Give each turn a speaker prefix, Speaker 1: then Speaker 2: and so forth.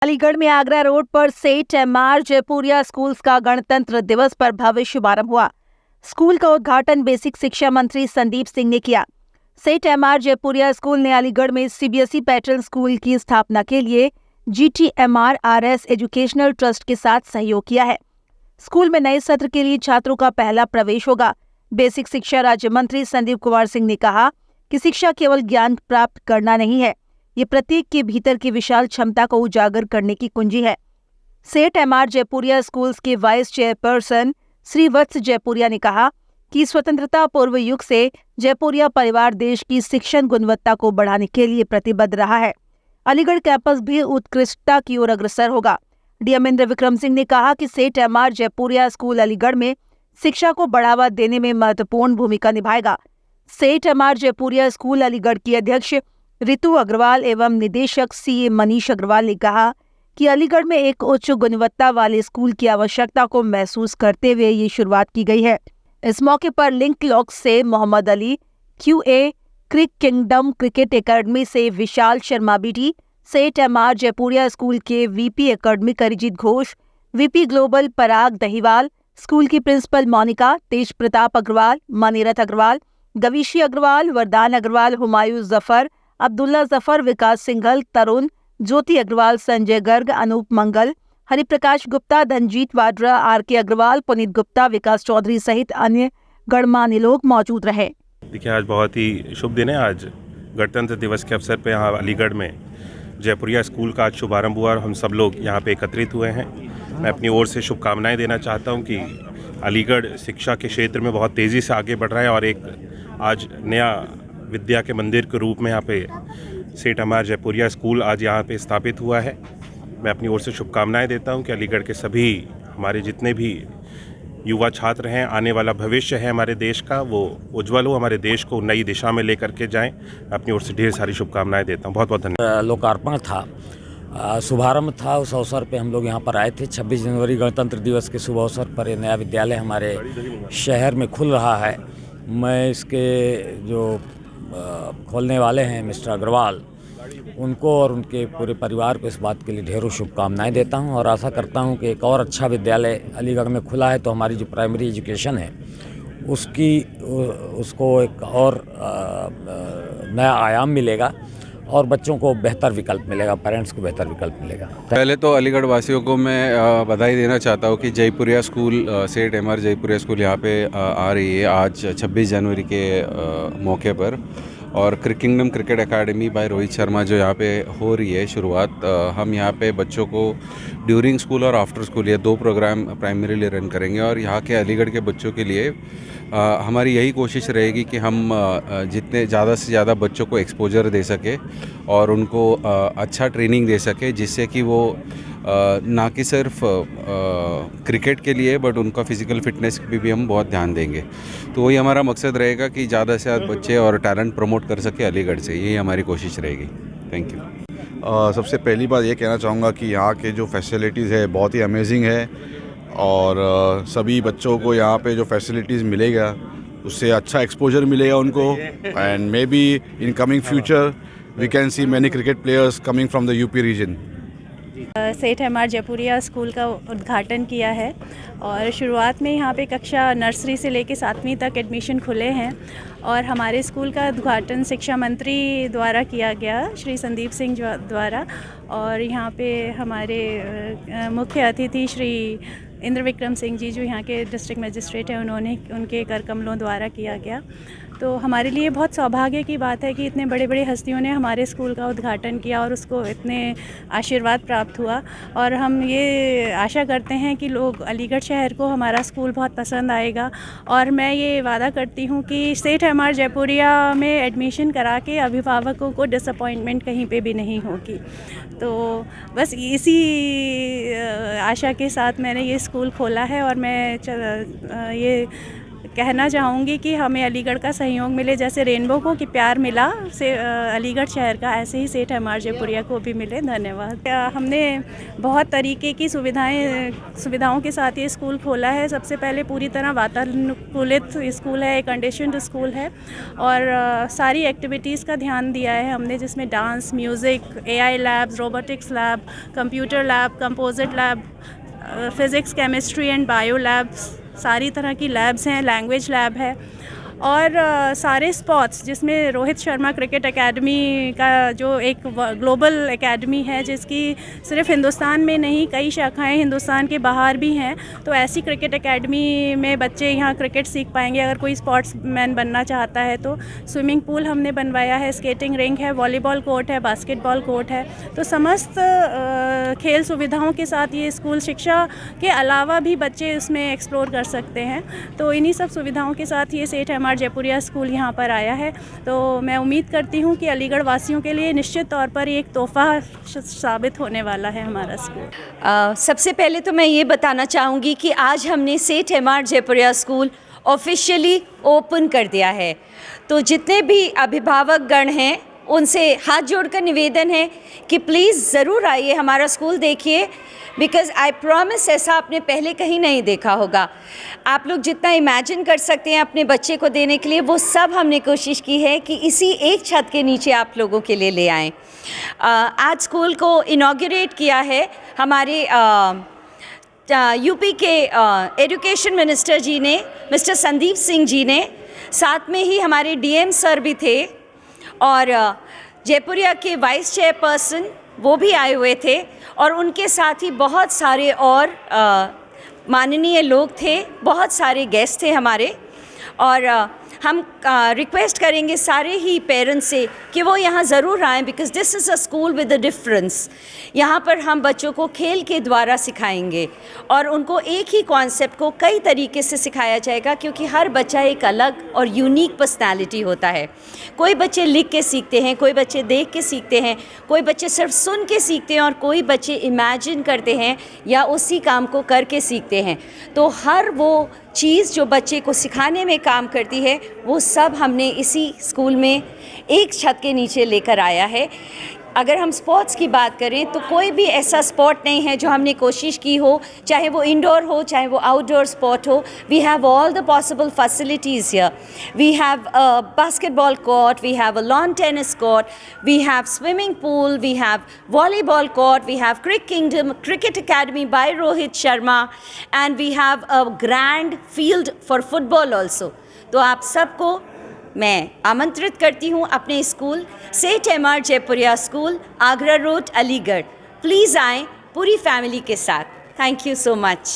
Speaker 1: अलीगढ़ में आगरा रोड पर सेठ एमआर जयपुरिया स्कूल्स का गणतंत्र दिवस पर भव्य शुभारंभ हुआ। स्कूल का उद्घाटन बेसिक शिक्षा मंत्री संदीप सिंह ने किया। सेठ एमआर जयपुरिया स्कूल ने अलीगढ़ में सीबीएसई पैटर्न स्कूल की स्थापना के लिए GTMRRS एजुकेशनल ट्रस्ट के साथ सहयोग किया है। स्कूल में नए सत्र के लिए छात्रों का पहला प्रवेश होगा। बेसिक शिक्षा राज्य मंत्री संदीप कुमार सिंह ने कहा कि शिक्षा केवल ज्ञान प्राप्त करना नहीं है, ये प्रत्येक के भीतर की विशाल क्षमता को उजागर करने की कुंजी है। सेठ एमआर जयपुरिया स्कूल्स के वाइस चेयरपर्सन श्री वत्स जयपुरिया ने कहा कि स्वतंत्रता पूर्व युग से जयपुरिया परिवार देश की शिक्षण गुणवत्ता को बढ़ाने के लिए प्रतिबद्ध रहा है। अलीगढ़ कैंपस भी उत्कृष्टता की ओर अग्रसर होगा। डीएम इंद्र विक्रम सिंह ने कहा कि सेठ एमआर जयपुरिया स्कूल अलीगढ़ में शिक्षा को बढ़ावा देने में महत्वपूर्ण भूमिका निभाएगा। सेठ एमआर जयपुरिया स्कूल अलीगढ़ की अध्यक्ष रितु अग्रवाल एवं निदेशक CA मनीष अग्रवाल ने कहा कि अलीगढ़ में एक उच्च गुणवत्ता वाले स्कूल की आवश्यकता को महसूस करते हुए ये शुरुआत की गई है। इस मौके पर लिंक लॉक्स से Mohammad Ali, QA crick kingdom cricket academy से Vishal Sharma BT, Seth MR Jaipuria school के VP academic Arijit Ghosh, VP global Parag Dahiwal, school की प्रिंसिपल मोनिका, तेज प्रताप अग्रवाल, मनीरथ अग्रवाल, गवीशी अग्रवाल, वरदान अग्रवाल, हुमायूं जफर, अब्दुल्ला जफर, विकास सिंघल, तरुण, ज्योति अग्रवाल, संजय गर्ग, अनूप मंगल, हरिप्रकाश गुप्ता, धनजीत वाड्रा, RK अग्रवाल, पुनीत गुप्ता, विकास चौधरी सहित अन्य गणमान्य लोग मौजूद रहे।
Speaker 2: देखिए, आज बहुत ही शुभ दिन है। आज गणतंत्र दिवस के अवसर पे यहाँ अलीगढ़ में जयपुरिया स्कूल का आज शुभारंभ हुआ और हम सब लोग यहाँ पे एकत्रित हुए हैं। मैं अपनी ओर से शुभकामनाएं देना चाहता हूँ कि अलीगढ़ शिक्षा के क्षेत्र में बहुत तेज़ी से आगे बढ़ रहा है और एक आज नया विद्या के मंदिर के रूप में यहाँ पे सेठ एमआर जयपुरिया स्कूल आज यहाँ पे स्थापित हुआ है। मैं अपनी ओर से शुभकामनाएं देता हूँ कि अलीगढ़ के सभी हमारे जितने भी युवा छात्र हैं, आने वाला भविष्य है हमारे देश का, वो उज्जवल हो, हमारे देश को नई दिशा में लेकर के जाएं। अपनी ओर से ढेर सारी शुभकामनाएं देता हूँ। बहुत बहुत धन्यवाद।
Speaker 3: लोकार्पण था, शुभारंभ था, उस अवसर पे हम लोग यहाँ पर आए थे। 26 जनवरी गणतंत्र दिवस के शुभ अवसर पर ये नया विद्यालय हमारे शहर में खुल रहा है। मैं इसके जो खोलने वाले हैं मिस्टर अग्रवाल, उनको और उनके पूरे परिवार को इस बात के लिए ढेरों शुभकामनाएं देता हूं और आशा करता हूं कि एक और अच्छा विद्यालय अलीगढ़ में खुला है तो हमारी जो प्राइमरी एजुकेशन है उसको एक और नया आयाम मिलेगा और बच्चों को बेहतर विकल्प मिलेगा, पेरेंट्स को बेहतर विकल्प मिलेगा।
Speaker 4: पहले तो अलीगढ़ वासियों को मैं बधाई देना चाहता हूँ कि जयपुरिया स्कूल, सेठ एमआर जयपुरिया स्कूल यहाँ पे आ रही है आज 26 जनवरी के मौके पर। और kingdom cricket academy by Rohit Sharma जो यहाँ पे हो रही है शुरुआत, हम यहाँ पे बच्चों को ड्यूरिंग स्कूल और आफ्टर स्कूल ये 2 प्रोग्राम प्राइमरीली रन करेंगे। और यहाँ के अलीगढ़ के बच्चों के लिए हमारी यही कोशिश रहेगी कि हम जितने ज़्यादा से ज़्यादा बच्चों को एक्सपोजर दे सके और उनको अच्छा ट्रेनिंग दे सके, जिससे कि वो ना कि सिर्फ क्रिकेट के लिए बट उनका फिज़िकल फिटनेस पे भी हम बहुत ध्यान देंगे। तो वही हमारा मकसद रहेगा कि ज़्यादा से ज़्यादा बच्चे और टैलेंट प्रमोट कर सके अलीगढ़ से, यही हमारी कोशिश रहेगी। Thank you.
Speaker 5: सबसे पहली बात ये कहना चाहूँगा कि यहाँ के जो फैसिलिटीज़ है बहुत ही अमेजिंग है और सभी बच्चों को यहाँ पे जो फैसिलिटीज़ मिलेगा उससे अच्छा एक्सपोजर मिलेगा उनको। And may be in coming future we can see many cricket players coming from the UP region.
Speaker 6: Seth MR Jaipuria school का उद्घाटन किया है और शुरुआत में यहाँ पे कक्षा नर्सरी से लेकर 7वीं तक एडमिशन खुले हैं और हमारे स्कूल का उद्घाटन शिक्षा मंत्री द्वारा किया गया, श्री संदीप सिंह द्वारा। और यहाँ पे हमारे मुख्य अतिथि श्री इंद्र विक्रम सिंह जी जो यहाँ के डिस्ट्रिक्ट मजिस्ट्रेट हैं, उनके कर कमलों द्वारा किया गया। तो हमारे लिए बहुत सौभाग्य की बात है कि इतने बड़े बड़े हस्तियों ने हमारे स्कूल का उद्घाटन किया और उसको इतने आशीर्वाद प्राप्त हुआ। और हम ये आशा करते हैं कि लोग अलीगढ़ शहर को हमारा स्कूल बहुत पसंद आएगा और मैं ये वादा करती हूँ कि सेठ एमआर जयपुरिया में एडमिशन करा के अभिभावकों को डिसअपॉइंटमेंट कहीं पे भी नहीं होगी। तो बस इसी आशा के साथ मैंने ये स्कूल खोला है और मैं ये कहना चाहूँगी कि हमें अलीगढ़ का सहयोग मिले, जैसे रेनबो को कि प्यार मिला से अलीगढ़ शहर का, ऐसे ही सेठ एमआर जयपुरिया को भी मिले। धन्यवाद। हमने बहुत तरीके की सुविधाओं के साथ ये स्कूल खोला है। सबसे पहले पूरी तरह वातानुकूलित स्कूल है, कंडीशन्ड स्कूल है और सारी एक्टिविटीज़ का ध्यान दिया है हमने, जिसमें dance, music, AI labs, robotics lab, computer lab, composite lab, physics, chemistry and bio labs, सारी तरह की लैब्स हैं, लैंग्वेज लैब है और सारे स्पोर्ट्स, जिसमें रोहित शर्मा क्रिकेट एकेडमी का जो एक ग्लोबल एकेडमी है, जिसकी सिर्फ हिंदुस्तान में नहीं कई शाखाएं हिंदुस्तान के बाहर भी हैं, तो ऐसी क्रिकेट एकेडमी में बच्चे यहाँ क्रिकेट सीख पाएंगे। अगर कोई स्पोर्ट्समैन बनना चाहता है तो स्विमिंग पूल हमने बनवाया है, स्केटिंग रिंक है, वॉलीबॉल कोर्ट है, बास्केटबॉल कोर्ट है। तो समस्त खेल सुविधाओं के साथ ये स्कूल, शिक्षा के अलावा भी बच्चे इसमें एक्सप्लोर कर सकते हैं। तो इन्हीं सब सुविधाओं के साथ ये सेठ एमआर जयपुरिया स्कूल यहाँ पर आया है। तो मैं उम्मीद करती हूँ कि अलीगढ़ वासियों के लिए निश्चित तौर पर एक तोहफ़ा साबित होने वाला है हमारा स्कूल।
Speaker 7: सबसे पहले तो मैं ये बताना चाहूँगी कि आज हमने सेठ MR Jaipuria school officially open कर दिया है। तो जितने भी अभिभावक गण हैं उनसे हाथ जोड़कर निवेदन है कि प्लीज़ ज़रूर आइए, हमारा स्कूल देखिए, बिकॉज़ आई प्रॉमिस ऐसा आपने पहले कहीं नहीं देखा होगा। आप लोग जितना इमेजिन कर सकते हैं अपने बच्चे को देने के लिए, वो सब हमने कोशिश की है कि इसी एक छत के नीचे आप लोगों के लिए ले आएँ। आज स्कूल को इनॉग्रेट किया है हमारे यूपी के एजुकेशन मिनिस्टर जी ने, मिस्टर संदीप सिंह जी ने, साथ में ही हमारे DM सर भी थे और जयपुरिया के वाइस चेयरपर्सन वो भी आए हुए थे और उनके साथ ही बहुत सारे और माननीय लोग थे, बहुत सारे गेस्ट थे हमारे। और हम रिक्वेस्ट करेंगे सारे ही पेरेंट्स से कि वो यहाँ ज़रूर आएँ, because this is a school with a difference. यहाँ पर हम बच्चों को खेल के द्वारा सिखाएंगे और उनको एक ही कॉन्सेप्ट को कई तरीके से सिखाया जाएगा, क्योंकि हर बच्चा एक अलग और यूनिक पर्सनालिटी होता है। कोई बच्चे लिख के सीखते हैं, कोई बच्चे देख के सीखते हैं, कोई बच्चे सिर्फ सुन के सीखते हैं और कोई बच्चे इमेजिन करते हैं या उसी काम को करके सीखते हैं। तो हर वो चीज़ जो बच्चे को सिखाने में काम करती है, वो सब हमने इसी स्कूल में एक छत के नीचे लेकर आया है। अगर हम स्पोर्ट्स की बात करें तो कोई भी ऐसा स्पोर्ट नहीं है जो हमने कोशिश की हो, चाहे वो इंडोर हो चाहे वो आउटडोर स्पोर्ट हो। We have all the possible facilities here. We have a basketball court, we have a lawn tennis court, we have swimming pool, we have volleyball court, we have cricket academy by Rohit Sharma, and we have a grand field for football also। तो आप सबको मैं आमंत्रित करती हूँ अपने school सेठ MR Jaipuria school, Agra road, Aligarh. Please आएँ पूरी फैमिली के साथ। Thank you so much.